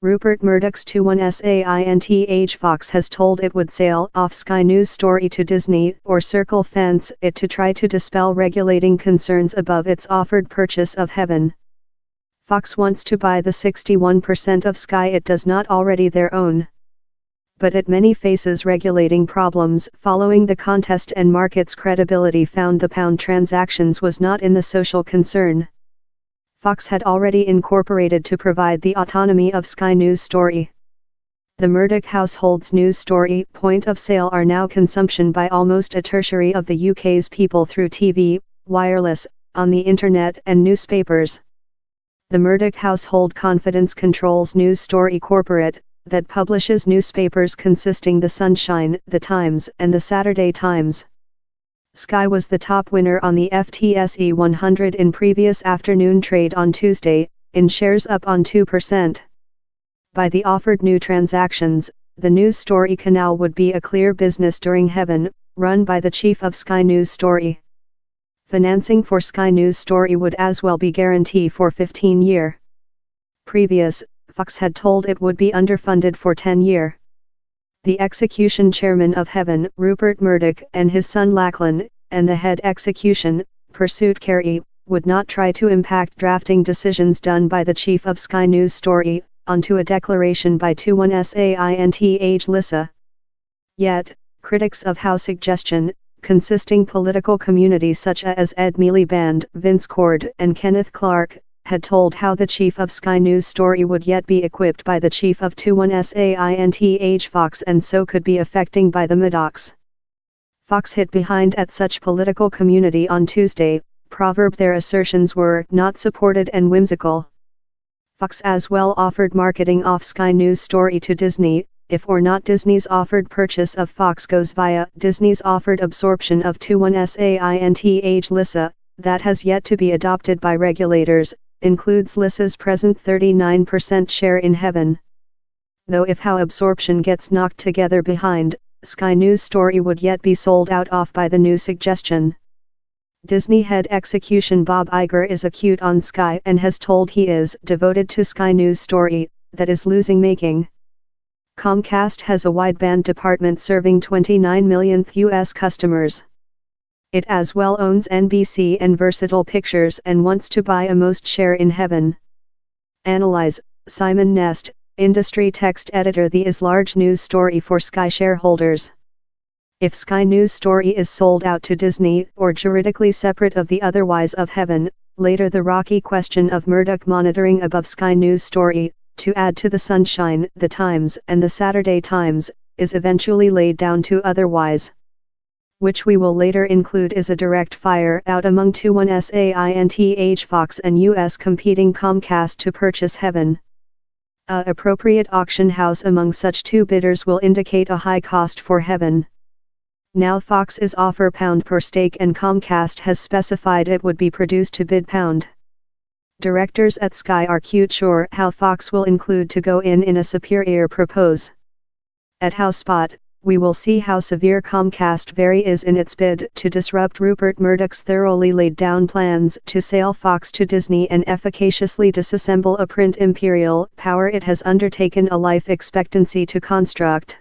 Rupert Murdoch's 21SAINTH Fox has told it would sail off Sky News story to Disney or circle fence it to try to dispel regulating concerns above its offered purchase of Heaven. Fox wants to buy the 61% of Sky it does not already their own. But it many faces regulating problems following the contest, and market's credibility found the pound transactions was not in the social concern Fox had already incorporated to provide the autonomy of Sky News story. The Murdoch household's news story point of sale are now consumption by almost a tertiary of the UK's people through TV, wireless, on the internet and newspapers. The Murdoch household confidence controls News Story Corporate, that publishes newspapers consisting the Sunshine, the Times and the Saturday Times. Sky was the top winner on the FTSE 100 in previous afternoon trade on Tuesday, in shares up on 2%. By the offered new transactions, the News Story canal would be a clear business during Heaven, run by the chief of Sky News Story. Financing for Sky News Story would as well be guaranteed for 15-year. Previous, Fox had told it would be underfunded for 10-year. The execution chairman of Heaven, Rupert Murdoch, and his son Lachlan, and the head execution, Pursuit Carey, would not try to impact drafting decisions done by the chief of Sky News Story, onto a declaration by 21SAINTH Lissa. Yet, critics of how suggestion, consisting political communities such as Ed Miliband, Vince Cord and Kenneth Clark, had told how the chief of Sky News Story would yet be equipped by the chief of 21SAINTH Fox and so could be affecting by the Murdochs. Fox hit behind at such political community on Tuesday, proverb their assertions were not supported and whimsical. Fox as well offered marketing off Sky News Story to Disney, if or not Disney's offered purchase of Fox goes via Disney's offered absorption of 21SAINTH Lissa, that has yet to be adopted by regulators, includes Lissa's present 39% share in Heaven. Though if how absorption gets knocked together behind, Sky News Story would yet be sold out off by the new suggestion. Disney head execution Bob Iger is acute on Sky and has told he is devoted to Sky News Story, that is losing making. Comcast has a wideband department serving 29 millionth US customers. It as well owns NBC and Versatile Pictures and wants to buy a most share in Heaven. Analyze, Simon Nest, industry text editor. The is large news story for Sky shareholders. If Sky News Story is sold out to Disney or juridically separate of the otherwise of Heaven, later the rocky question of Murdoch monitoring above Sky News Story, to add to the Sunshine, the Times and the Saturday Times, is eventually laid down to otherwise. Which we will later include is a direct fire out among 21SAINTH Fox and US competing Comcast to purchase Heaven. A appropriate auction house among such two bidders will indicate a high cost for Heaven. Now Fox is offer pound per stake and Comcast has specified it would be produced to bid pound. Directors at Sky are quite sure how Fox will include to go in a superior propose. At how spot, we will see how severe Comcast very is in its bid to disrupt Rupert Murdoch's thoroughly laid down plans to sell Fox to Disney and efficaciously disassemble a print imperial power it has undertaken a life expectancy to construct.